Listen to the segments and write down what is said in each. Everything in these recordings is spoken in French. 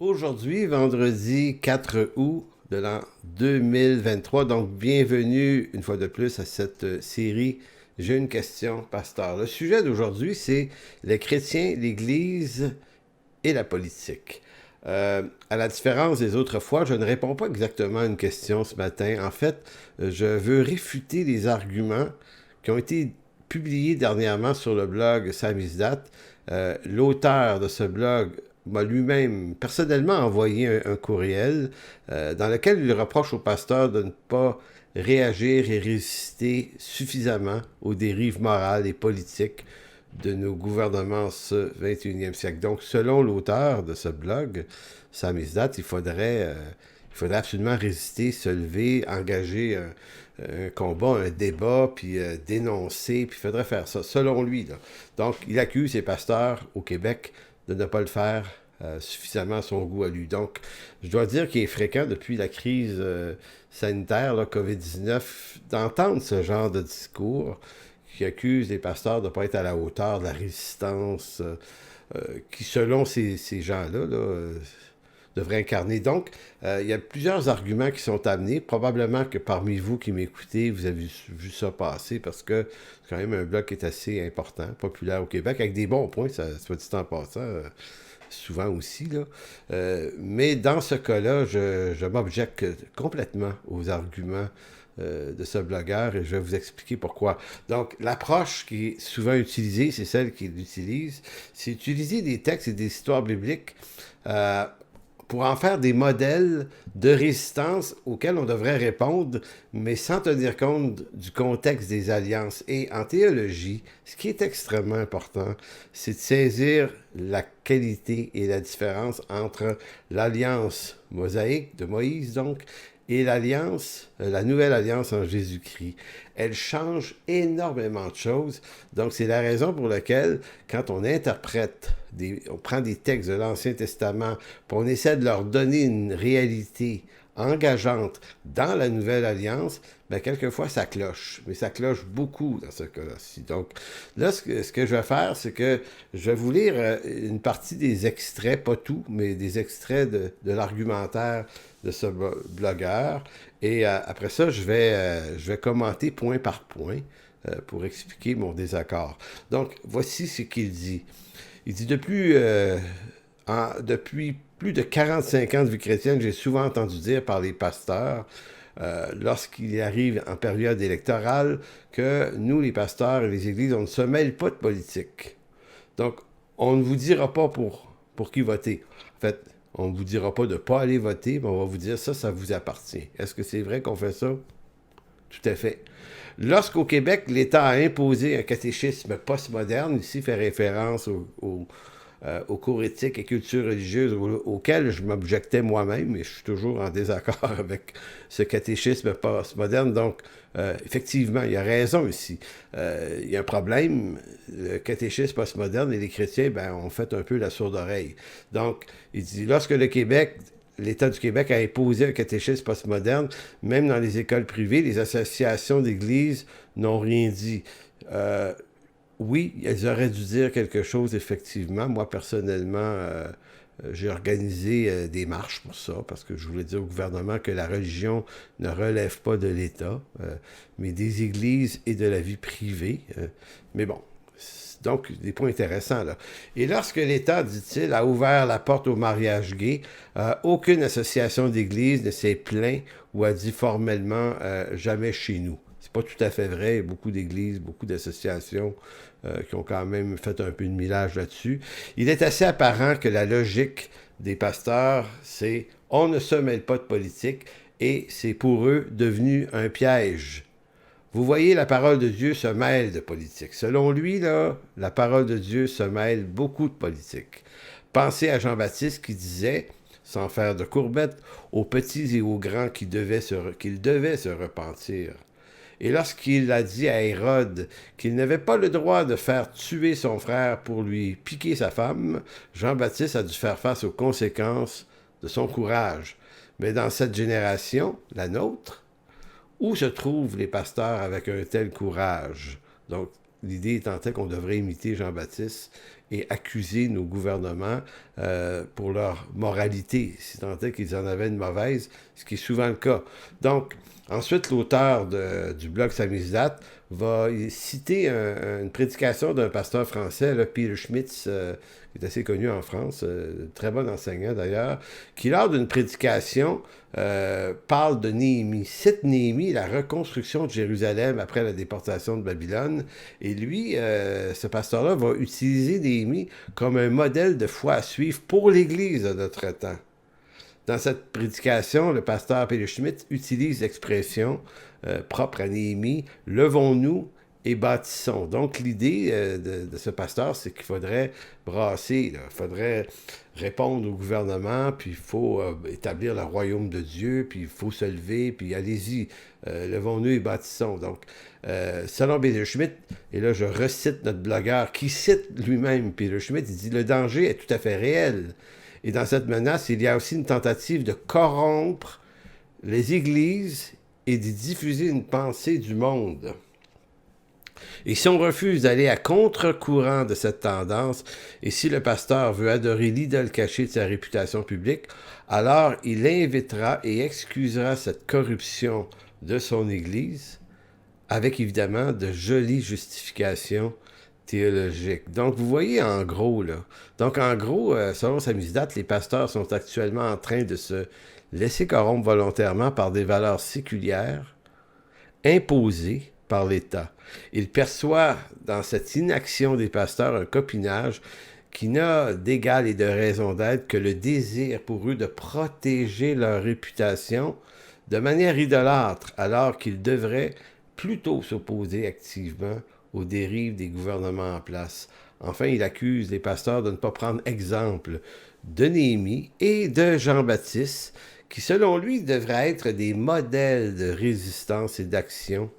Aujourd'hui, vendredi 4 août de l'an 2023, donc bienvenue une fois de plus à cette série J'ai une question, pasteur. Le sujet d'aujourd'hui, c'est les chrétiens, l'Église et la politique. À la différence des autres fois, je ne réponds pas exactement à une question ce matin. En fait, je veux réfuter les arguments qui ont été publiés dernièrement sur le blog Samizdat. L'auteur de ce blog m'a lui-même personnellement envoyé un courriel dans lequel il reproche au pasteur de ne pas réagir et résister suffisamment aux dérives morales et politiques de nos gouvernements ce 21e siècle. Donc, selon l'auteur de ce blog, Samizdat, il faudrait absolument résister, se lever, engager un combat, un débat, puis dénoncer, puis il faudrait faire ça, selon lui. Là. Donc, il accuse les pasteurs au Québec de ne pas le faire suffisamment à son goût à lui. Donc, je dois dire qu'il est fréquent depuis la crise sanitaire, là, COVID-19, d'entendre ce genre de discours qui accuse les pasteurs de ne pas être à la hauteur de la résistance qui, selon ces gens-là, devrait incarner. Donc, il y a plusieurs arguments qui sont amenés. Probablement que parmi vous qui m'écoutez, vous avez vu ça passer parce que c'est quand même un bloc qui est assez important, populaire au Québec, avec des bons points, ça soit dit en passant, souvent aussi. Là. Mais dans ce cas-là, je m'objecte complètement aux arguments de ce blogueur et je vais vous expliquer pourquoi. Donc, l'approche qui est souvent utilisée, c'est celle qu'il utilise, c'est utiliser des textes et des histoires bibliques pour en faire des modèles de résistance auxquels on devrait répondre, mais sans tenir compte du contexte des alliances. Et en théologie, ce qui est extrêmement important, c'est de saisir la qualité et la différence entre l'alliance mosaïque de Moïse, donc, et l'alliance, la nouvelle alliance en Jésus-Christ. Elle change énormément de choses. Donc, c'est la raison pour laquelle, quand on interprète, on prend des textes de l'Ancien Testament, puis on essaie de leur donner une réalité engageante dans la nouvelle alliance, bien, quelquefois, ça cloche. Mais ça cloche beaucoup dans ce cas-ci. Donc, là, ce que je vais faire, c'est que je vais vous lire une partie des extraits, pas tout, mais des extraits de l'argumentaire de ce blogueur. Et après ça, je vais commenter point par point pour expliquer mon désaccord. Donc, voici ce qu'il dit. Il dit, depuis plus de 45 ans de vie chrétienne, j'ai souvent entendu dire par les pasteurs, lorsqu'il arrive en période électorale, que nous, les pasteurs et les églises, on ne se mêle pas de politique. Donc, on ne vous dira pas pour qui voter. En fait, on ne vous dira pas de ne pas aller voter, mais on va vous dire ça vous appartient. Est-ce que c'est vrai qu'on fait ça? Tout à fait. Lorsqu'au Québec, l'État a imposé un catéchisme postmoderne, ici fait référence aux cours éthiques et culture religieuse auxquels je m'objectais moi-même, et je suis toujours en désaccord avec ce catéchisme postmoderne. Donc, effectivement, il y a raison ici. Il y a un problème. Le catéchisme postmoderne et les chrétiens ont fait un peu la sourde oreille. Donc, il dit, lorsque l'État du Québec a imposé un catéchisme postmoderne, même dans les écoles privées, les associations d'églises n'ont rien dit. Oui, elles auraient dû dire quelque chose, effectivement. Moi, personnellement, j'ai organisé des marches pour ça, parce que je voulais dire au gouvernement que la religion ne relève pas de l'État, mais des églises et de la vie privée. Mais bon, donc, des points intéressants, là. Et lorsque l'État, dit-il, a ouvert la porte au mariage gay, aucune association d'église ne s'est plaint ou a dit formellement jamais chez nous. C'est pas tout à fait vrai. Il y a beaucoup d'églises, beaucoup d'associations qui ont quand même fait un peu de millage là-dessus. Il est assez apparent que la logique des pasteurs, c'est on ne se mêle pas de politique et c'est pour eux devenu un piège. Vous voyez, la parole de Dieu se mêle de politique. Selon lui, là, la parole de Dieu se mêle beaucoup de politique. Pensez à Jean-Baptiste qui disait, sans faire de courbettes, aux petits et aux grands qu'ils devaient se repentir. Et lorsqu'il a dit à Hérode qu'il n'avait pas le droit de faire tuer son frère pour lui piquer sa femme, Jean-Baptiste a dû faire face aux conséquences de son courage. Mais dans cette génération, la nôtre, où se trouvent les pasteurs avec un tel courage? Donc, l'idée étant telle qu'on devrait imiter Jean-Baptiste et accuser nos gouvernements pour leur moralité, si tant est qu'ils en avaient une mauvaise, ce qui est souvent le cas. Donc, ensuite, l'auteur du blog Samizdat va citer une prédication d'un pasteur français, là, Peter Schmitz, qui est assez connu en France, très bon enseignant d'ailleurs, qui, lors d'une prédication, parle de Néhémie, cite Néhémie, la reconstruction de Jérusalem après la déportation de Babylone. Et lui, ce pasteur-là, va utiliser Néhémie comme un modèle de foi à suivre pour l'Église de notre temps. Dans cette prédication, le pasteur Peter Schmidt utilise l'expression propre à Néhémie, « Levons-nous et bâtissons ». Donc, l'idée de ce pasteur, c'est qu'il faudrait brasser, il faudrait répondre au gouvernement, puis il faut établir le royaume de Dieu, puis il faut se lever, puis allez-y, levons-nous et bâtissons. Donc, selon Peter Schmidt, et là je recite notre blogueur qui cite lui-même Peter Schmidt, il dit « Le danger est tout à fait réel ». Et dans cette menace, il y a aussi une tentative de corrompre les églises et d'y diffuser une pensée du monde. Et si on refuse d'aller à contre-courant de cette tendance, et si le pasteur veut adorer l'idole cachée de sa réputation publique, alors il invitera et excusera cette corruption de son Église, avec évidemment de jolies justifications théologiques. Donc, vous voyez en gros, là. Donc, en gros, selon Samizdat, les pasteurs sont actuellement en train de se laisser corrompre volontairement par des valeurs séculières imposées par l'État. Il perçoit dans cette inaction des pasteurs un copinage qui n'a d'égal et de raison d'être que le désir pour eux de protéger leur réputation de manière idolâtre, alors qu'ils devraient plutôt s'opposer activement aux dérives des gouvernements en place. Enfin, il accuse les pasteurs de ne pas prendre exemple de Néhémie et de Jean-Baptiste, qui selon lui devraient être des modèles de résistance et d'action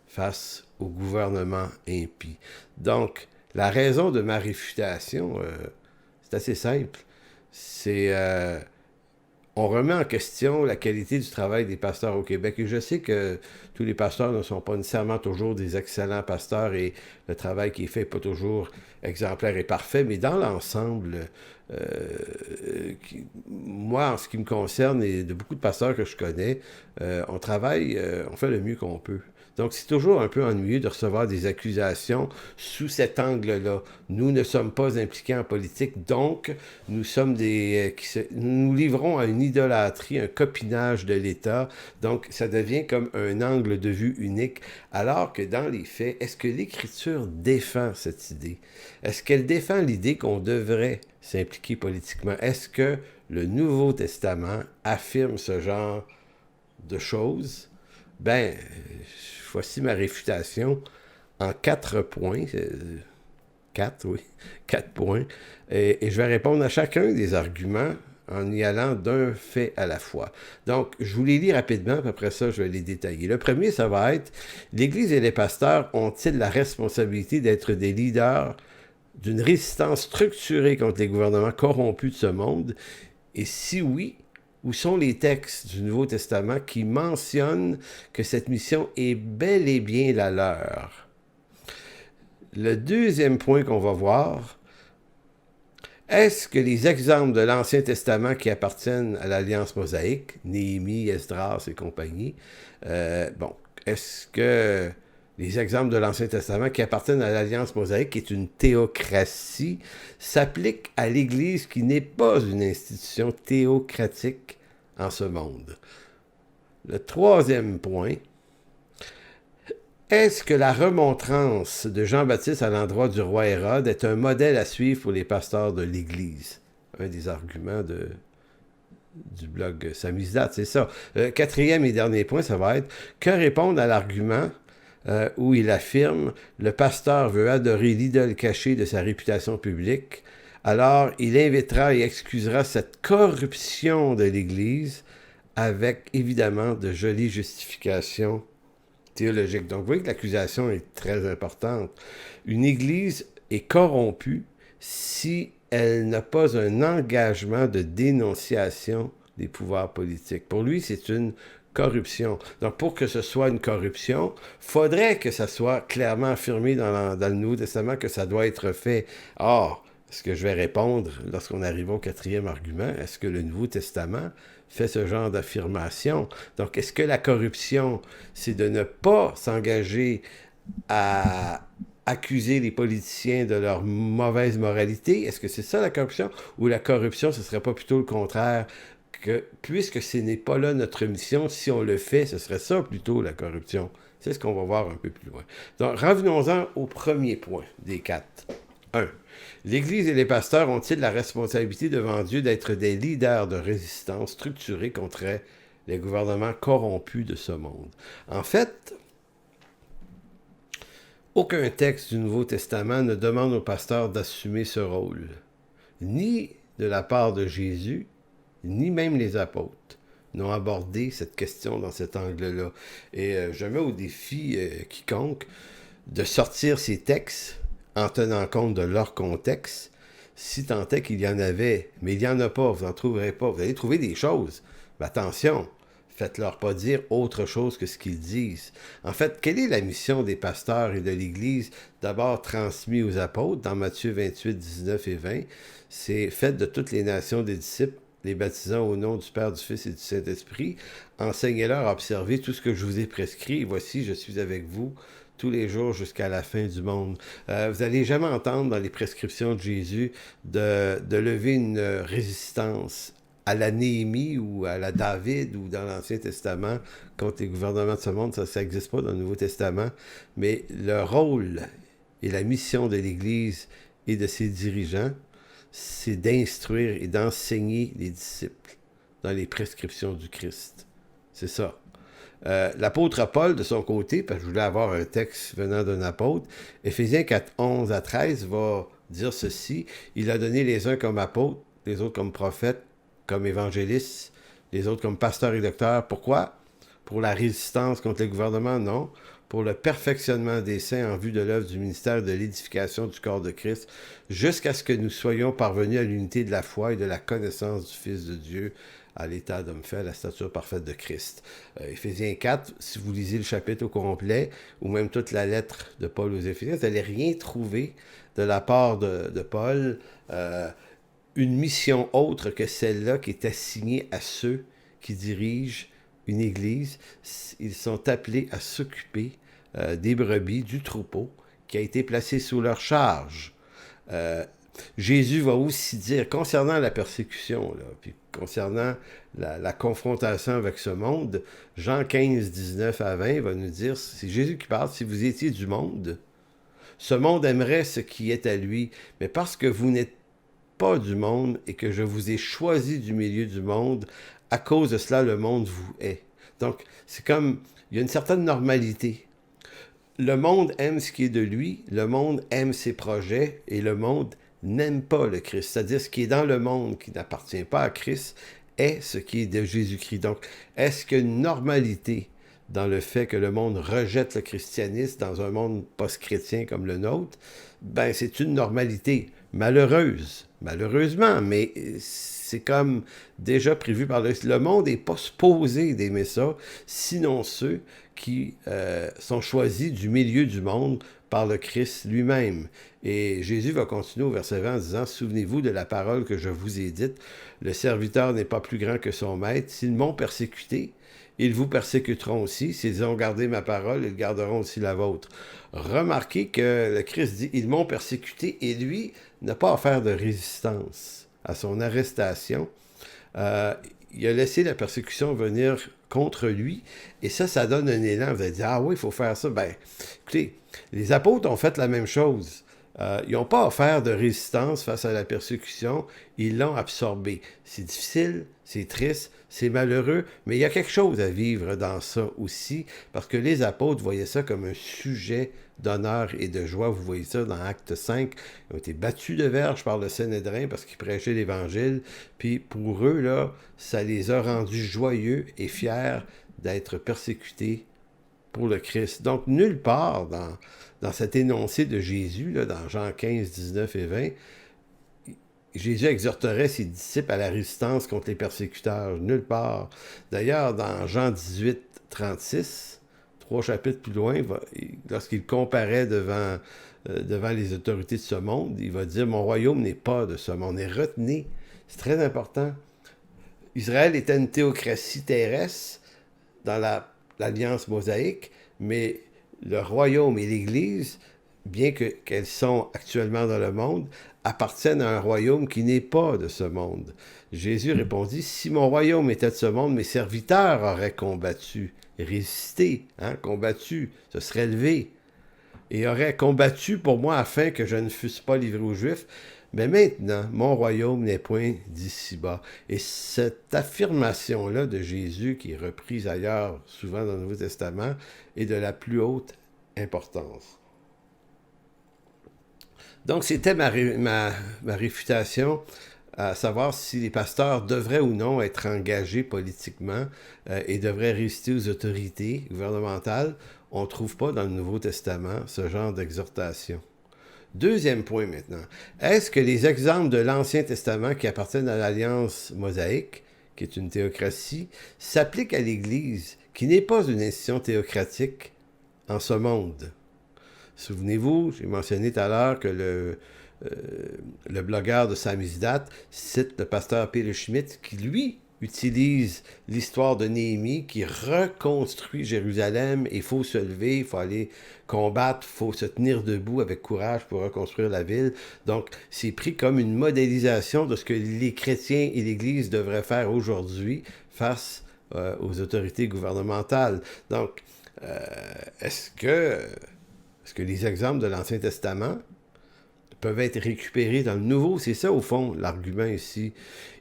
face au gouvernement impie. Donc, la raison de ma réfutation, c'est assez simple. C'est... on remet en question la qualité du travail des pasteurs au Québec. Et je sais que tous les pasteurs ne sont pas nécessairement toujours des excellents pasteurs et le travail qui est fait n'est pas toujours exemplaire et parfait, mais dans l'ensemble, moi, en ce qui me concerne et de beaucoup de pasteurs que je connais, on travaille, on fait le mieux qu'on peut. Donc, c'est toujours un peu ennuyeux de recevoir des accusations sous cet angle-là. Nous ne sommes pas impliqués en politique, donc nous sommes nous livrons à une idolâtrie, un copinage de l'État. Donc, ça devient comme un angle de vue unique, alors que dans les faits, est-ce que l'Écriture défend cette idée? Est-ce qu'elle défend l'idée qu'on devrait s'impliquer politiquement? Est-ce que le Nouveau Testament affirme ce genre de choses? Ben, voici ma réfutation en 4 points. 4, oui, 4 points. Et je vais répondre à chacun des arguments en y allant d'un fait à la fois. Donc, je vous les lis rapidement, puis après ça, je vais les détailler. Le premier, ça va être, l'Église et les pasteurs ont-ils la responsabilité d'être des leaders d'une résistance structurée contre les gouvernements corrompus de ce monde? Et si oui, où sont les textes du Nouveau Testament qui mentionnent que cette mission est bel et bien la leur? Le deuxième point qu'on va voir, est-ce que les exemples de l'Ancien Testament qui appartiennent à l'Alliance mosaïque, Néhémie, Esdras et compagnie, est-ce que les exemples de l'Ancien Testament qui appartiennent à l'Alliance mosaïque, qui est une théocratie, s'appliquent à l'Église qui n'est pas une institution théocratique en ce monde? Le troisième point, est-ce que la remontrance de Jean-Baptiste à l'endroit du roi Hérode est un modèle à suivre pour les pasteurs de l'Église? Un des arguments du blog Samizdat, c'est ça. Le quatrième et dernier point, ça va être que répondre à l'argument où il affirme « Le pasteur veut adorer l'idole cachée de sa réputation publique, alors il invitera et excusera cette corruption de l'Église avec évidemment de jolies justifications théologiques. » Donc vous voyez que l'accusation est très importante. Une Église est corrompue si elle n'a pas un engagement de dénonciation des pouvoirs politiques. Pour lui, c'est une corruption. Donc, pour que ce soit une corruption, faudrait que ça soit clairement affirmé dans le Nouveau Testament que ça doit être fait. Or, ce que je vais répondre lorsqu'on arrive au quatrième argument, est-ce que le Nouveau Testament fait ce genre d'affirmation? Donc, est-ce que la corruption, c'est de ne pas s'engager à accuser les politiciens de leur mauvaise moralité? Est-ce que c'est ça la corruption? Ou la corruption, ce serait pas plutôt le contraire? Que, puisque ce n'est pas là notre mission, si on le fait, ce serait ça plutôt la corruption. C'est ce qu'on va voir un peu plus loin. Donc, revenons-en au premier point des 4. 1. L'Église et les pasteurs ont-ils la responsabilité devant Dieu d'être des leaders de résistance structurés contre les gouvernements corrompus de ce monde? En fait, aucun texte du Nouveau Testament ne demande aux pasteurs d'assumer ce rôle, ni de la part de Jésus, ni même les apôtres n'ont abordé cette question dans cet angle-là. Et je mets au défi quiconque de sortir ces textes en tenant compte de leur contexte, si tant est qu'il y en avait. Mais il n'y en a pas, vous n'en trouverez pas. Vous allez trouver des choses, mais attention, faites-leur pas dire autre chose que ce qu'ils disent. En fait, quelle est la mission des pasteurs et de l'Église, d'abord transmis aux apôtres, dans Matthieu 28, 19 et 20, c'est « Faites de toutes les nations des disciples, les baptisant au nom du Père, du Fils et du Saint-Esprit, enseignez-leur à observer tout ce que je vous ai prescrit, et voici, je suis avec vous tous les jours jusqu'à la fin du monde. » Vous n'allez jamais entendre dans les prescriptions de Jésus de lever une résistance à la Néhémie ou à la David ou dans l'Ancien Testament contre les gouvernements de ce monde. Ça n'existe pas dans le Nouveau Testament. Mais le rôle et la mission de l'Église et de ses dirigeants, c'est d'instruire et d'enseigner les disciples dans les prescriptions du Christ. C'est ça. L'apôtre Paul, de son côté, parce que je voulais avoir un texte venant d'un apôtre, Éphésiens 4, 11 à 13 va dire ceci: « Il a donné les uns comme apôtres, les autres comme prophètes, comme évangélistes, les autres comme pasteurs et docteurs. » Pourquoi? Pour la résistance contre le gouvernement? Non. Pour le perfectionnement des saints en vue de l'œuvre du ministère de l'édification du corps de Christ, jusqu'à ce que nous soyons parvenus à l'unité de la foi et de la connaissance du Fils de Dieu, à l'état d'homme fait, à la stature parfaite de Christ. Éphésiens 4, si vous lisez le chapitre au complet, ou même toute la lettre de Paul aux Éphésiens, vous n'allez rien trouver de la part de Paul, une mission autre que celle-là qui est assignée à ceux qui dirigent une église. Ils sont appelés à s'occuper des brebis, du troupeau, qui a été placé sous leur charge. Jésus va aussi dire, concernant la persécution, là, puis concernant la confrontation avec ce monde, Jean 15, 19 à 20 va nous dire, c'est Jésus qui parle, si vous étiez du monde, ce monde aimerait ce qui est à lui, mais parce que vous n'êtes pas du monde et que je vous ai choisi du milieu du monde, à cause de cela, le monde vous hait. Donc, c'est comme, il y a une certaine normalité. Le monde aime ce qui est de lui, le monde aime ses projets, et le monde n'aime pas le Christ. C'est-à-dire, ce qui est dans le monde qui n'appartient pas à Christ est ce qui est de Jésus-Christ. Donc, est-ce qu'il y a une normalité dans le fait que le monde rejette le christianisme dans un monde post-chrétien comme le nôtre? Ben, c'est une normalité malheureuse, malheureusement, mais c'est comme déjà prévu par le monde n'est pas supposé d'aimer ça, sinon ceux qui sont choisis du milieu du monde par le Christ lui-même. Et Jésus va continuer au verset 20 en disant « Souvenez-vous de la parole que je vous ai dite, le serviteur n'est pas plus grand que son maître. S'ils m'ont persécuté, ils vous persécuteront aussi. S'ils ont gardé ma parole, ils garderont aussi la vôtre. » Remarquez que le Christ dit « Ils m'ont persécuté » et lui n'a pas à faire de résistance à son arrestation. Il a laissé la persécution venir contre lui, et ça donne un élan. Vous allez dire « Ah oui, il faut faire ça. » Ben, écoutez, les apôtres ont fait la même chose. Ils n'ont pas à faire de résistance face à la persécution, ils l'ont absorbé. C'est difficile, c'est triste, c'est malheureux, mais il y a quelque chose à vivre dans ça aussi, parce que les apôtres voyaient ça comme un sujet d'honneur et de joie. Vous voyez ça dans Acte 5, ils ont été battus de verge par le Sanhédrin parce qu'ils prêchaient l'Évangile, puis pour eux, là, ça les a rendus joyeux et fiers d'être persécutés pour le Christ. Donc, nulle part dans cet énoncé de Jésus, là, dans Jean 15, 19 et 20, Jésus exhorterait ses disciples à la résistance contre les persécuteurs. Nulle part. D'ailleurs, dans Jean 18, 36, 3 chapitres plus loin, lorsqu'il comparait devant devant les autorités de ce monde. Il va dire, mon royaume n'est pas de ce monde. Et retenez, c'est très important, Israël était une théocratie terrestre dans l'alliance mosaïque, mais le royaume et l'Église, bien qu'elles sont actuellement dans le monde, appartiennent à un royaume qui n'est pas de ce monde. Jésus répondit, si mon royaume était de ce monde, mes serviteurs auraient combattu, résisté, combattu, se seraient levés, et auraient combattu pour moi afin que je ne fusse pas livré aux Juifs. Mais maintenant, mon royaume n'est point d'ici-bas. Et cette affirmation-là de Jésus, qui est reprise ailleurs, souvent dans le Nouveau Testament, est de la plus haute importance. Donc, c'était ma réfutation, à savoir si les pasteurs devraient ou non être engagés politiquement et devraient résister aux autorités gouvernementales. On ne trouve pas dans le Nouveau Testament ce genre d'exhortation. Deuxième point maintenant. Est-ce que les exemples de l'Ancien Testament qui appartiennent à l'Alliance mosaïque, qui est une théocratie, s'appliquent à l'Église, qui n'est pas une institution théocratique en ce monde? Souvenez-vous, j'ai mentionné tout à l'heure que le blogueur de Samizdat cite le pasteur Peter Schmidt, qui lui utilise l'histoire de Néhémie, qui reconstruit Jérusalem. Il faut se lever, il faut aller combattre, il faut se tenir debout avec courage pour reconstruire la ville. Donc, c'est pris comme une modélisation de ce que les chrétiens et l'Église devraient faire aujourd'hui face aux autorités gouvernementales. Donc, est-ce que les exemples de l'Ancien Testament peuvent être récupérés dans le Nouveau? C'est ça, au fond, l'argument ici.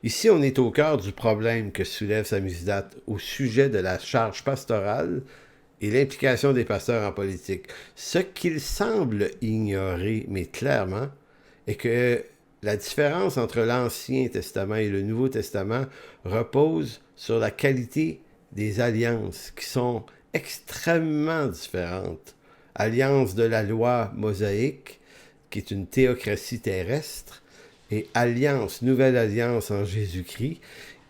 Ici, on est au cœur du problème que soulève Samizdat au sujet de la charge pastorale et l'implication des pasteurs en politique. Ce qu'il semble ignorer, mais clairement, est que la différence entre l'Ancien Testament et le Nouveau Testament repose sur la qualité des alliances, qui sont extrêmement différentes. Alliance de la loi mosaïque, qui est une théocratie terrestre, et nouvelle alliance en Jésus-Christ,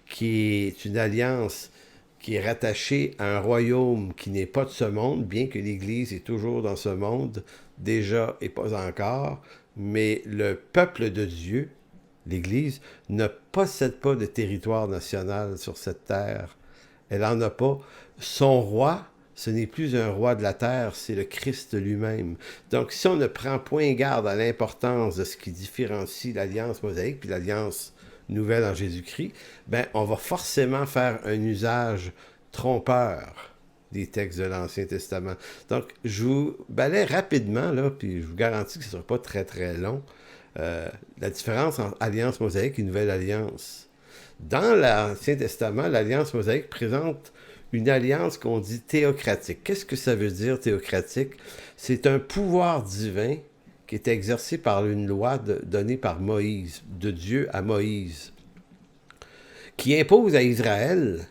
qui est une alliance qui est rattachée à un royaume qui n'est pas de ce monde, bien que l'Église est toujours dans ce monde, déjà et pas encore, mais le peuple de Dieu, l'Église, ne possède pas de territoire national sur cette terre. Elle n'en a pas. Son roi, ce n'est plus un roi de la terre, c'est le Christ lui-même. Donc, si on ne prend point garde à l'importance de ce qui différencie l'alliance mosaïque puis l'alliance nouvelle en Jésus-Christ, ben, on va forcément faire un usage trompeur des textes de l'Ancien Testament. Donc, je vous balaie rapidement, là, puis je vous garantis que ce ne sera pas très, très long, la différence entre alliance mosaïque et nouvelle alliance. Dans l'Ancien Testament, l'alliance mosaïque présente une alliance qu'on dit théocratique. Qu'est-ce que ça veut dire, théocratique? C'est un pouvoir divin qui est exercé par une loi donnée par Moïse, de Dieu à Moïse, qui impose à Israël,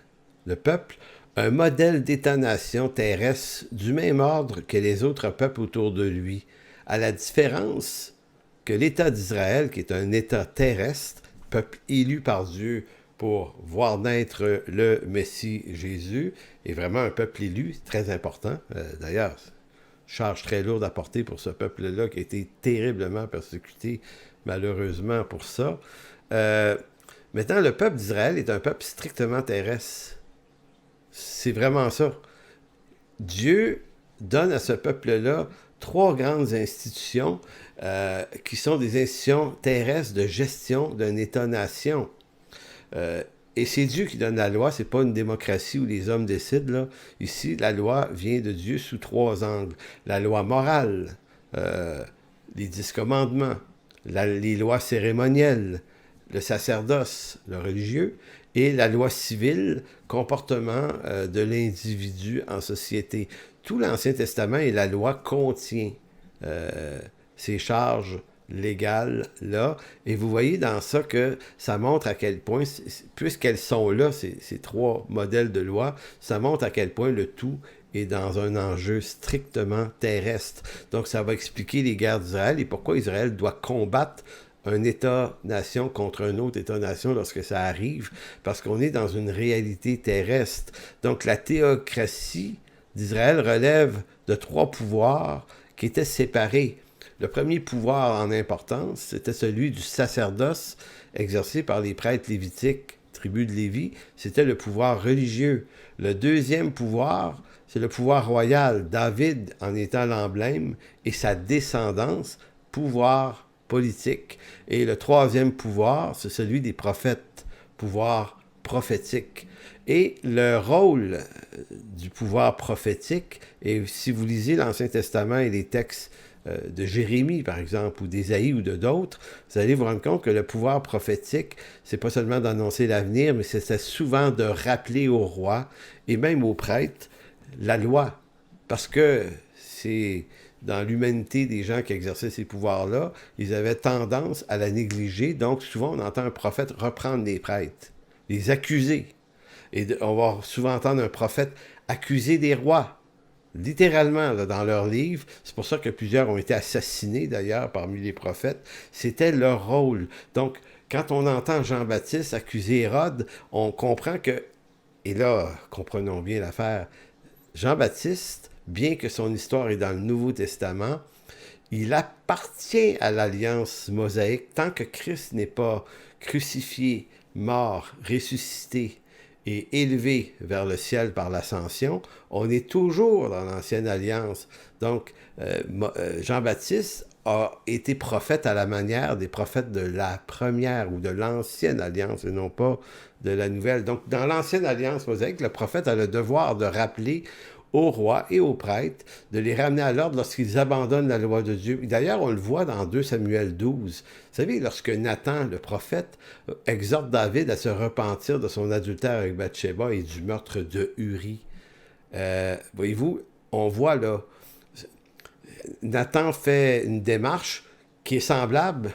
le peuple, un modèle d'État-nation terrestre du même ordre que les autres peuples autour de lui, à la différence que l'État d'Israël, qui est un État terrestre, peuple élu par Dieu, pour voir naître le Messie Jésus, est vraiment un peuple élu, très important. D'ailleurs, charge très lourde à porter pour ce peuple-là qui a été terriblement persécuté, malheureusement pour ça. Maintenant, le peuple d'Israël est un peuple strictement terrestre. C'est vraiment ça. Dieu donne à ce peuple-là 3 grandes institutions qui sont des institutions terrestres de gestion d'un État-nation. Et c'est Dieu qui donne la loi, c'est pas une démocratie où les hommes décident, là. Ici, la loi vient de Dieu sous 3 angles. La loi morale, les 10 commandements, les lois cérémonielles, le sacerdoce, le religieux, et la loi civile, comportement de l'individu en société. Tout l'Ancien Testament et la loi contient ces charges légales là, et vous voyez dans ça que ça montre à quel point, puisqu'elles sont là, ces 3 modèles de loi, ça montre à quel point le tout est dans un enjeu strictement terrestre. Donc ça va expliquer les guerres d'Israël et pourquoi Israël doit combattre un État-nation contre un autre État-nation lorsque ça arrive, parce qu'on est dans une réalité terrestre. Donc la théocratie d'Israël relève de 3 pouvoirs qui étaient séparés. Le premier pouvoir en importance, c'était celui du sacerdoce exercé par les prêtres lévitiques, tribu de Lévi. C'était le pouvoir religieux. Le deuxième pouvoir, c'est le pouvoir royal. David en étant l'emblème et sa descendance, pouvoir politique. Et le troisième pouvoir, c'est celui des prophètes, pouvoir prophétique. Et le rôle du pouvoir prophétique, et si vous lisez l'Ancien Testament et les textes de Jérémie, par exemple, ou d'Ésaïe ou de d'autres, vous allez vous rendre compte que le pouvoir prophétique, c'est pas seulement d'annoncer l'avenir, mais c'est souvent de rappeler au roi et même aux prêtres la loi. Parce que c'est dans l'humanité des gens qui exerçaient ces pouvoirs-là, ils avaient tendance à la négliger. Donc, souvent, on entend un prophète reprendre les prêtres, les accuser. Et on va souvent entendre un prophète accuser des rois, littéralement, là, dans leurs livres. C'est pour ça que plusieurs ont été assassinés, d'ailleurs, parmi les prophètes. C'était leur rôle. Donc, quand on entend Jean-Baptiste accuser Hérode, on comprend que, et là, comprenons bien l'affaire, Jean-Baptiste, bien que son histoire est dans le Nouveau Testament, il appartient à l'alliance mosaïque tant que Christ n'est pas crucifié, mort, ressuscité et élevé vers le ciel par l'ascension. On est toujours dans l'ancienne alliance. Donc, Jean-Baptiste a été prophète à la manière des prophètes de la première ou de l'ancienne alliance et non pas de la nouvelle. Donc, dans l'ancienne alliance mosaïque, le prophète a le devoir de rappeler aux rois et aux prêtres, de les ramener à l'ordre lorsqu'ils abandonnent la loi de Dieu. D'ailleurs, on le voit dans 2 Samuel 12. Vous savez, lorsque Nathan, le prophète, exhorte David à se repentir de son adultère avec Bathsheba et du meurtre de Uri. Voyez-vous, on voit là, Nathan fait une démarche qui est semblable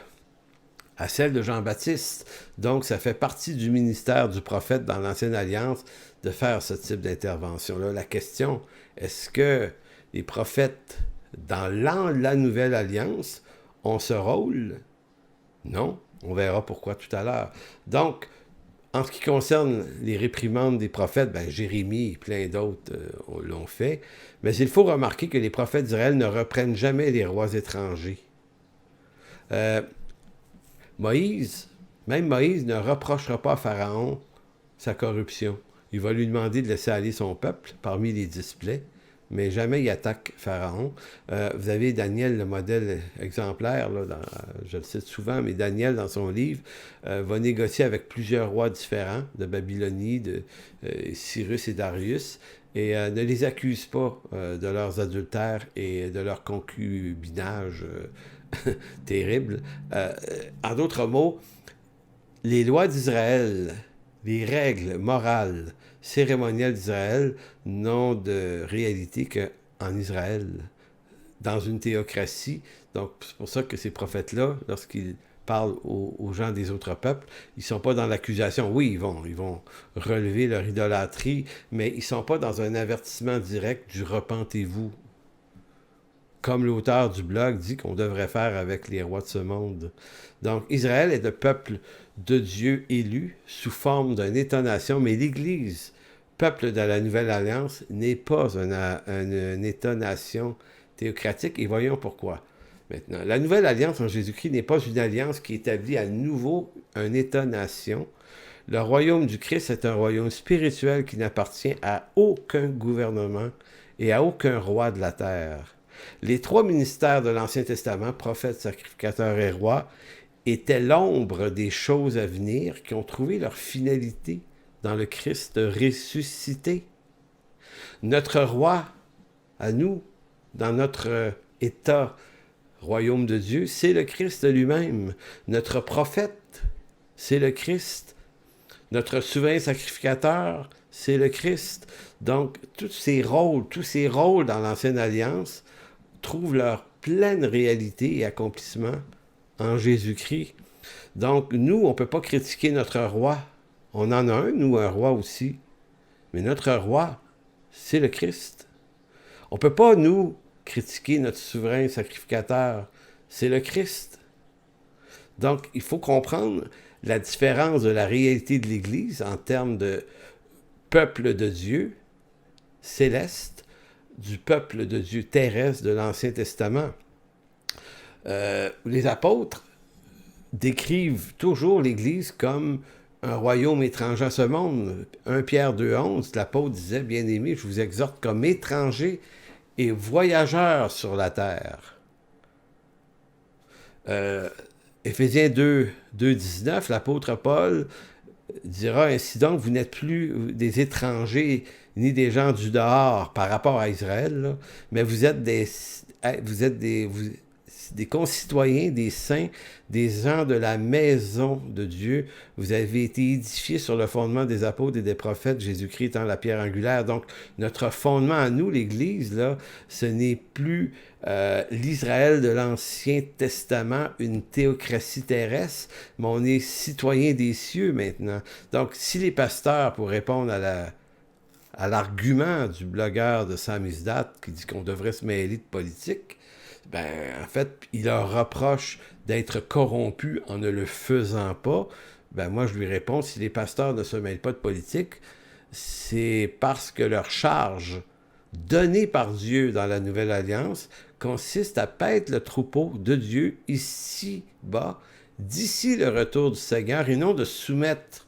à celle de Jean-Baptiste. Donc, ça fait partie du ministère du prophète dans l'Ancienne Alliance de faire ce type d'intervention-là. La question, est-ce que les prophètes dans la Nouvelle Alliance ont ce rôle? Non, on verra pourquoi tout à l'heure. Donc, en ce qui concerne les réprimandes des prophètes, Jérémie et plein d'autres l'ont fait, mais il faut remarquer que les prophètes d'Israël ne reprennent jamais les rois étrangers. Moïse ne reprochera pas à Pharaon sa corruption. Il va lui demander de laisser aller son peuple parmi les 10 plaies, mais jamais il attaque Pharaon. Vous avez Daniel, le modèle exemplaire, là, je le cite souvent, mais Daniel, dans son livre, va négocier avec plusieurs rois différents, de Babylonie, de Cyrus et Darius, et ne les accuse pas de leurs adultères et de leur concubinage terrible. En d'autres mots, les lois d'Israël, les règles morales, cérémonielles d'Israël n'ont de réalité qu'en Israël, dans une théocratie. Donc, c'est pour ça que ces prophètes-là, lorsqu'ils parlent aux gens des autres peuples, ils ne sont pas dans l'accusation. Oui, ils vont relever leur idolâtrie, mais ils ne sont pas dans un avertissement direct du « repentez-vous », comme l'auteur du blog dit qu'on devrait faire avec les rois de ce monde. Donc, Israël est le peuple de Dieu élu sous forme d'un État-nation, mais l'Église, peuple de la Nouvelle Alliance, n'est pas un État-nation théocratique, et voyons pourquoi. Maintenant, la Nouvelle Alliance en Jésus-Christ n'est pas une alliance qui établit à nouveau un État-nation. Le royaume du Christ est un royaume spirituel qui n'appartient à aucun gouvernement et à aucun roi de la terre. Les 3 ministères de l'Ancien Testament, prophète, sacrificateur et roi, étaient l'ombre des choses à venir qui ont trouvé leur finalité dans le Christ ressuscité. Notre roi, à nous, dans notre état, royaume de Dieu, c'est le Christ lui-même. Notre prophète, c'est le Christ. Notre souverain sacrificateur, c'est le Christ. Donc, tous ces rôles dans l'Ancienne Alliance trouvent leur pleine réalité et accomplissement en Jésus-Christ. Donc, nous, on ne peut pas critiquer notre roi. On en a un, nous, un roi aussi. Mais notre roi, c'est le Christ. On ne peut pas, nous, critiquer notre souverain sacrificateur. C'est le Christ. Donc, il faut comprendre la différence de la réalité de l'Église en termes de peuple de Dieu céleste du peuple de Dieu terrestre de l'Ancien Testament. Les apôtres décrivent toujours l'Église comme un royaume étranger à ce monde. 1 Pierre 2,11, l'apôtre disait, bien-aimés, je vous exhorte comme étrangers et voyageurs sur la terre. Éphésiens 2,19, l'apôtre Paul dira ainsi donc, vous n'êtes plus des étrangers ni des gens du dehors par rapport à Israël, là, mais vous êtes des concitoyens, des saints, des gens de la maison de Dieu. Vous avez été édifiés sur le fondement des apôtres et des prophètes, Jésus-Christ étant la pierre angulaire. Donc, notre fondement à nous, l'Église, là, ce n'est plus l'Israël de l'Ancien Testament, une théocratie terrestre, mais on est citoyens des cieux maintenant. Donc, si les pasteurs, pour répondre à l'argument du blogueur de Samizdat qui dit qu'on devrait se mêler de politique, ben, en fait, il leur reproche d'être corrompus en ne le faisant pas. Ben, moi, je lui réponds, si les pasteurs ne se mêlent pas de politique, c'est parce que leur charge donnée par Dieu dans la Nouvelle Alliance consiste à paître le troupeau de Dieu ici-bas, d'ici le retour du Seigneur, et non de soumettre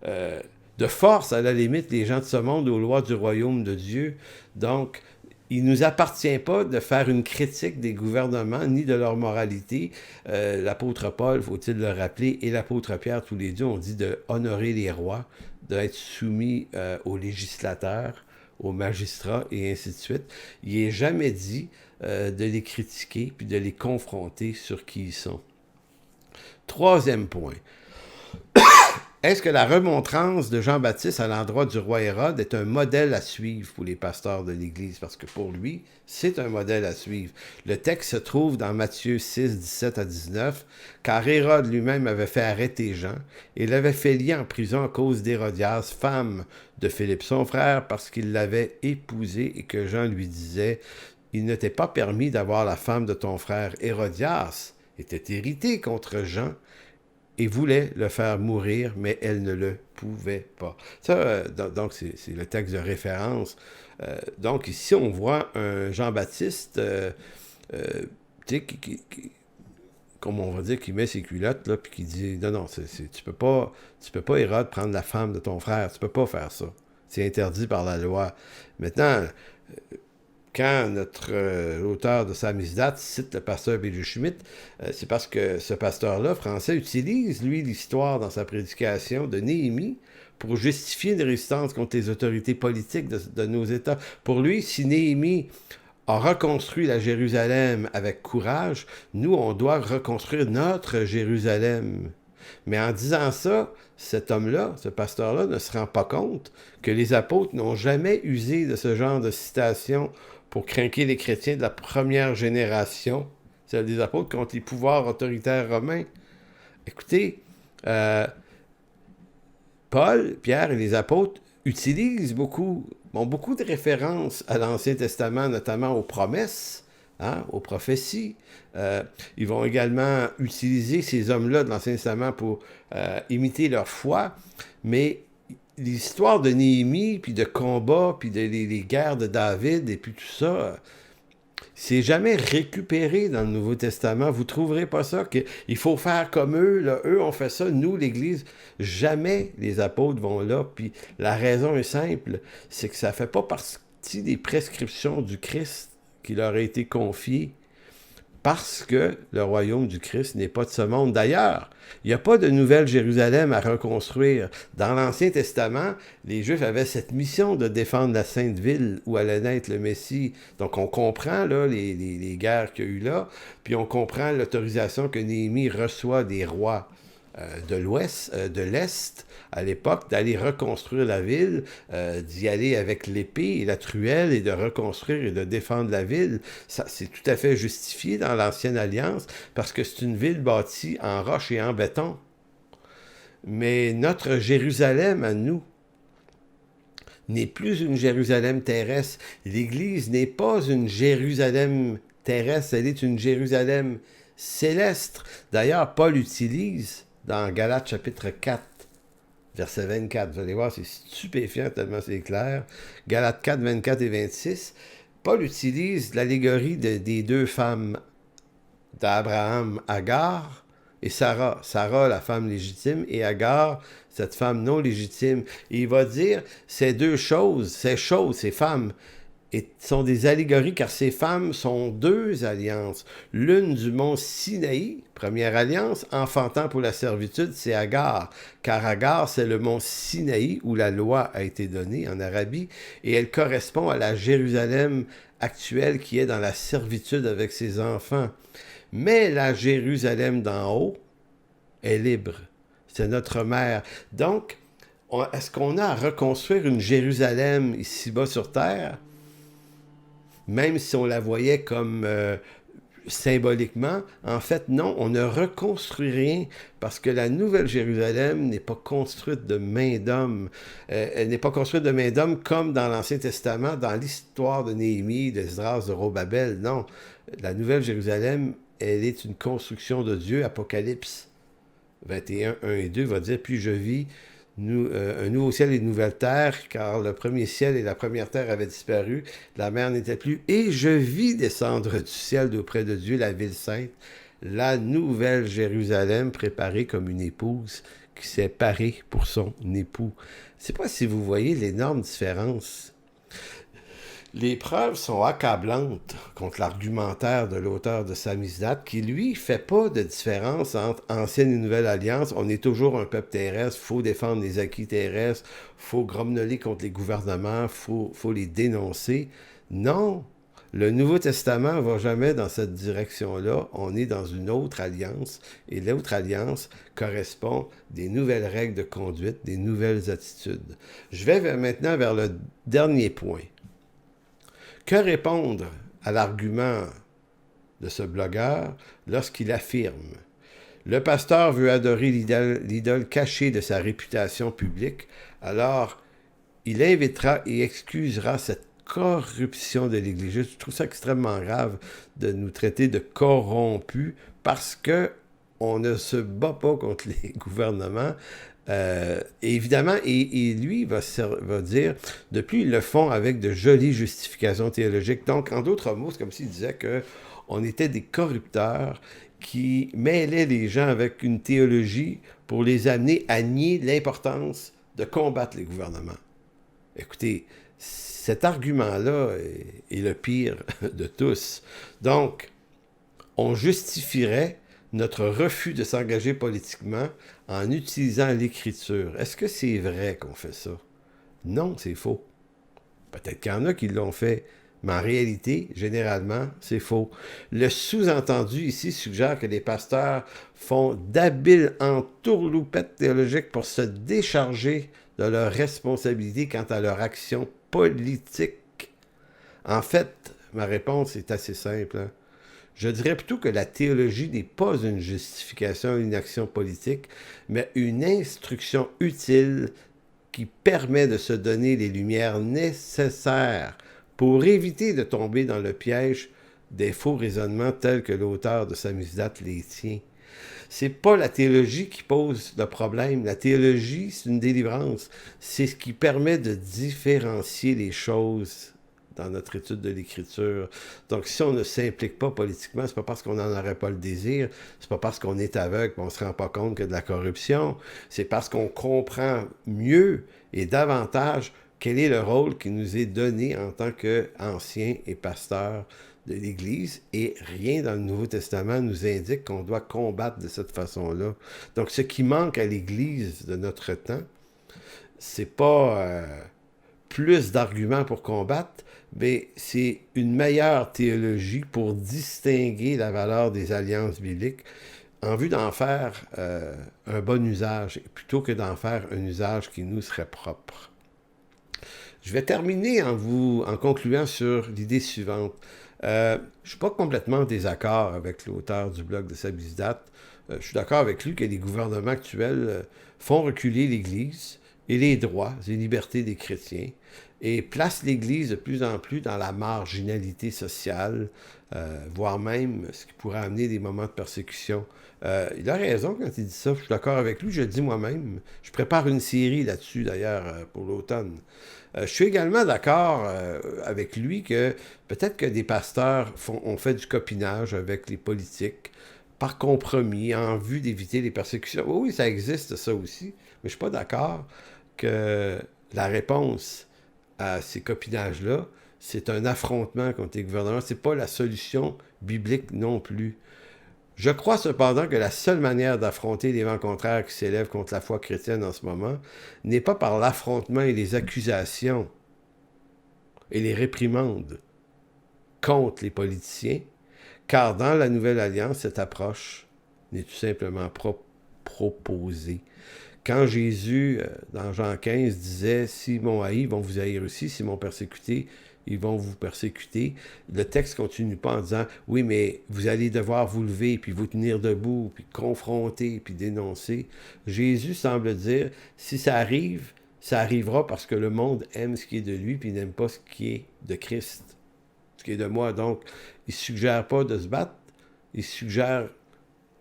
de force, à la limite, les gens de ce monde aux lois du royaume de Dieu. Donc, il ne nous appartient pas de faire une critique des gouvernements ni de leur moralité. L'apôtre Paul, faut-il le rappeler, et l'apôtre Pierre, tous les deux, ont dit de honorer les rois, d'être soumis aux législateurs, aux magistrats, et ainsi de suite. Il n'est jamais dit de les critiquer puis de les confronter sur qui ils sont. Troisième point. Est-ce que la remontrance de Jean-Baptiste à l'endroit du roi Hérode est un modèle à suivre pour les pasteurs de l'Église? Parce que pour lui, c'est un modèle à suivre. Le texte se trouve dans Matthieu 6, 17 à 19, car Hérode lui-même avait fait arrêter Jean et l'avait fait lier en prison à cause d'Hérodias, femme de Philippe, son frère, parce qu'il l'avait épousée et que Jean lui disait « Il ne t'est pas permis d'avoir la femme de ton frère. » Hérodias était irritée contre Jean et voulait le faire mourir, mais elle ne le pouvait pas. Ça, donc, c'est le texte de référence. Donc, ici, on voit un Jean-Baptiste, comme on va dire, qui met ses culottes, là, puis qui dit, non, tu peux pas, Hérode, prendre la femme de ton frère. Tu peux pas faire ça. C'est interdit par la loi. Maintenant, quand l'auteur de Samizdat cite le pasteur B.J. Schmidt, c'est parce que ce pasteur-là, français, utilise, lui, l'histoire dans sa prédication de Néhémie pour justifier une résistance contre les autorités politiques de nos États. Pour lui, si Néhémie a reconstruit la Jérusalem avec courage, nous, on doit reconstruire notre Jérusalem. Mais en disant ça, cet homme-là, ce pasteur-là, ne se rend pas compte que les apôtres n'ont jamais usé de ce genre de citation pour craquer les chrétiens de la première génération, celle des apôtres, contre les pouvoirs autoritaires romains. Écoutez, Paul, Pierre et les apôtres utilisent ont beaucoup de références à l'Ancien Testament, notamment aux promesses, aux prophéties. Ils vont également utiliser ces hommes-là de l'Ancien Testament pour imiter leur foi, mais l'histoire de Néhémie, puis de combat, puis les guerres de David, et puis tout ça, c'est jamais récupéré dans le Nouveau Testament. Vous ne trouverez pas ça, qu'il faut faire comme eux. Là. Eux ont fait ça, nous, l'Église, jamais les apôtres vont là. Puis la raison est simple, c'est que ça ne fait pas partie des prescriptions du Christ qui leur a été confié, parce que le royaume du Christ n'est pas de ce monde. D'ailleurs, il n'y a pas de nouvelle Jérusalem à reconstruire. Dans l'Ancien Testament, les Juifs avaient cette mission de défendre la Sainte Ville où allait naître le Messie. Donc, on comprend là, les guerres qu'il y a eu là, puis on comprend l'autorisation que Néhémie reçoit des rois de l'Est, à l'époque, d'aller reconstruire la ville, d'y aller avec l'épée et la truelle et de reconstruire et de défendre la ville. Ça, c'est tout à fait justifié dans l'Ancienne Alliance parce que c'est une ville bâtie en roche et en béton. Mais notre Jérusalem à nous n'est plus une Jérusalem terrestre. L'Église n'est pas une Jérusalem terrestre, elle est une Jérusalem céleste. D'ailleurs, Paul utilise dans Galates chapitre 4, verset 24. Vous allez voir, c'est stupéfiant tellement c'est clair. Galates 4, 24 et 26. Paul utilise l'allégorie des deux femmes d'Abraham, Agar, et Sarah. Sarah, la femme légitime, et Agar, cette femme non légitime. Et il va dire, ces deux choses, ces femmes, sont des allégories car ces femmes sont deux alliances. L'une du mont Sinaï, première alliance, enfantant pour la servitude, c'est Agar. Car Agar, c'est le mont Sinaï où la loi a été donnée en Arabie et elle correspond à la Jérusalem actuelle qui est dans la servitude avec ses enfants. Mais la Jérusalem d'en haut est libre. C'est notre mère. Donc, est-ce qu'on a à reconstruire une Jérusalem ici-bas sur terre? Même si on la voyait comme symboliquement, en fait, non, on ne reconstruit rien parce que la Nouvelle Jérusalem n'est pas construite de main d'homme. Elle n'est pas construite de main d'homme comme dans l'Ancien Testament, dans l'histoire de Néhémie, d'Esdras, de Zorobabel. Non, la Nouvelle Jérusalem, elle est une construction de Dieu. Apocalypse 21, 1 et 2 va dire « Puis je vis un nouveau ciel et une nouvelle terre, car le premier ciel et la première terre avaient disparu, la mer n'était plus, et je vis descendre du ciel d'auprès de Dieu la ville sainte, la nouvelle Jérusalem préparée comme une épouse qui s'est parée pour son époux. » Je ne sais pas si vous voyez l'énorme différence. Les preuves sont accablantes contre l'argumentaire de l'auteur de Samizdat, qui, lui, fait pas de différence entre ancienne et nouvelle alliance. On est toujours un peuple terrestre, il faut défendre les acquis terrestres, il faut grommeler contre les gouvernements, il faut les dénoncer. Non, le Nouveau Testament ne va jamais dans cette direction-là. On est dans une autre alliance, et l'autre alliance correspond des nouvelles règles de conduite, des nouvelles attitudes. Je vais maintenant vers le dernier point. Que répondre à l'argument de ce blogueur lorsqu'il affirme « Le pasteur veut adorer l'idole cachée de sa réputation publique, alors il invitera et excusera cette corruption de l'Église. » Je trouve ça extrêmement grave de nous traiter de corrompus parce qu'on ne se bat pas contre les gouvernements. Évidemment, et lui va dire, de plus, ils le font avec de jolies justifications théologiques. Donc, en d'autres mots, c'est comme s'il disait qu'on était des corrupteurs qui mêlaient les gens avec une théologie pour les amener à nier l'importance de combattre les gouvernements. Écoutez, cet argument-là est le pire de tous. Donc, on justifierait notre refus de s'engager politiquement en utilisant l'écriture. Est-ce que c'est vrai qu'on fait ça? Non, c'est faux. Peut-être qu'il y en a qui l'ont fait, mais en réalité, généralement, c'est faux. Le sous-entendu ici suggère que les pasteurs font d'habiles entourloupettes théologiques pour se décharger de leurs responsabilités quant à leur action politique. En fait, ma réponse est assez simple, hein? Je dirais plutôt que la théologie n'est pas une justification à une action politique, mais une instruction utile qui permet de se donner les lumières nécessaires pour éviter de tomber dans le piège des faux raisonnements tels que l'auteur de Samizdat les tient. C'est pas la théologie qui pose le problème. La théologie, c'est une délivrance. C'est ce qui permet de différencier les choses dans notre étude de l'écriture. Donc, si on ne s'implique pas politiquement, c'est pas parce qu'on n'en aurait pas le désir, c'est pas parce qu'on est aveugle et on se rend pas compte qu'il y a de la corruption, c'est parce qu'on comprend mieux et davantage quel est le rôle qui nous est donné en tant qu'anciens et pasteurs de l'Église, et rien dans le Nouveau Testament nous indique qu'on doit combattre de cette façon-là. Donc, ce qui manque à l'Église de notre temps, c'est pas plus d'arguments pour combattre, mais c'est une meilleure théologie pour distinguer la valeur des alliances bibliques en vue d'en faire un bon usage, plutôt que d'en faire un usage qui nous serait propre. Je vais terminer en concluant sur l'idée suivante. Je ne suis pas complètement en désaccord avec l'auteur du blog de Samizdat. Je suis d'accord avec lui que les gouvernements actuels font reculer l'Église et les droits et libertés des chrétiens et placent l'Église de plus en plus dans la marginalité sociale, voire même ce qui pourrait amener des moments de persécution Il a raison quand il dit ça. Je suis d'accord avec lui, je le dis moi-même. Je prépare une série là-dessus, d'ailleurs, pour l'automne. Je suis également d'accord avec lui que peut-être que des pasteurs ont fait du copinage avec les politiques par compromis, en vue d'éviter les persécutions. Oui, oui, ça existe, ça aussi. Mais je ne suis pas d'accord que la réponse à ces copinages-là, c'est un affrontement contre les gouvernements. Ce n'est pas la solution biblique non plus. Je crois cependant que la seule manière d'affronter les vents contraires qui s'élèvent contre la foi chrétienne en ce moment n'est pas par l'affrontement et les accusations et les réprimandes contre les politiciens, car dans la Nouvelle Alliance, cette approche n'est tout simplement proposée. Quand Jésus, dans Jean 15, disait « Si m'ont haï, ils vont vous haïr aussi. Si m'ont persécuté, ils vont vous persécuter. » Le texte ne continue pas en disant « Oui, mais vous allez devoir vous lever, puis vous tenir debout, puis confronter, puis dénoncer. » Jésus semble dire « Si ça arrive, ça arrivera parce que le monde aime ce qui est de lui, puis n'aime pas ce qui est de Christ, ce qui est de moi. » Donc, il ne suggère pas de se battre, il suggère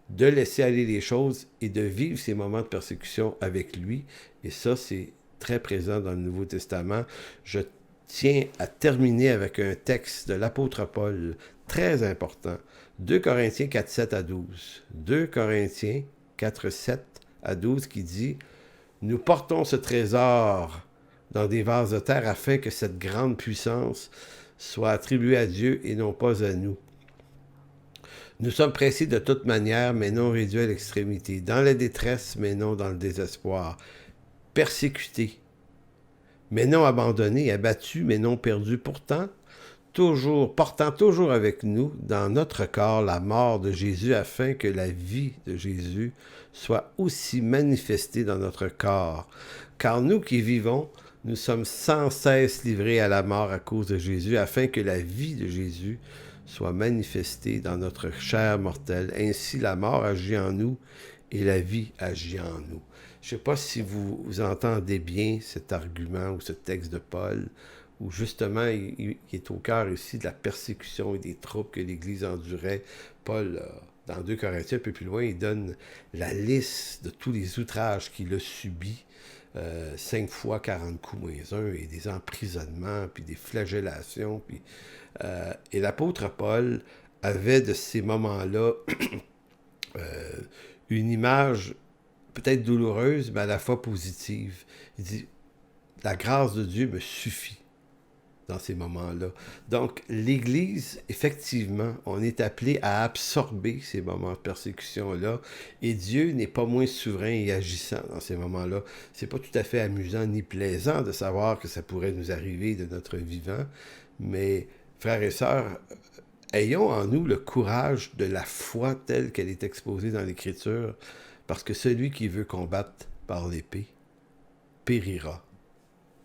de laisser aller les choses et de vivre ces moments de persécution avec lui. Et ça, c'est très présent dans le Nouveau Testament. Je tiens à terminer avec un texte de l'apôtre Paul, très important. 2 Corinthiens 4, 7 à 12. 2 Corinthiens 4, 7 à 12 qui dit « Nous portons ce trésor dans des vases de terre afin que cette grande puissance soit attribuée à Dieu et non pas à nous. Nous sommes pressés de toute manière, mais non réduits à l'extrémité, dans la détresse, mais non dans le désespoir, persécutés, mais non abandonnés, abattus, mais non perdus, portant toujours avec nous dans notre corps la mort de Jésus, afin que la vie de Jésus soit aussi manifestée dans notre corps. Car nous qui vivons, nous sommes sans cesse livrés à la mort à cause de Jésus, afin que la vie de Jésus soit manifestée dans notre chair mortelle. Ainsi, la mort agit en nous et la vie agit en nous. Je ne sais pas si vous entendez bien cet argument ou ce texte de Paul, où justement, il est au cœur ici de la persécution et des troubles que l'Église endurait. Paul, dans 2 Corinthiens, un peu plus loin, il donne la liste de tous les outrages qu'il a subis. 5 fois 40 coups moins 1, et des emprisonnements, puis des flagellations. Puis, et l'apôtre Paul avait de ces moments-là une image peut-être douloureuse, mais à la fois positive. Il dit, la grâce de Dieu me suffit dans ces moments-là. Donc, l'Église, effectivement, on est appelé à absorber ces moments de persécution-là, et Dieu n'est pas moins souverain et agissant dans ces moments-là. C'est pas tout à fait amusant ni plaisant de savoir que ça pourrait nous arriver de notre vivant, mais, frères et sœurs, ayons en nous le courage de la foi telle qu'elle est exposée dans l'Écriture, parce que celui qui veut combattre par l'épée périra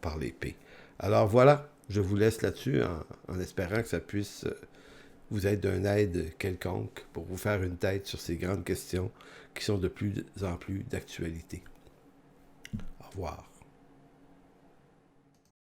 par l'épée. Alors voilà, je vous laisse là-dessus en espérant que ça puisse vous être d'une aide quelconque pour vous faire une tête sur ces grandes questions qui sont de plus en plus d'actualité. Au revoir.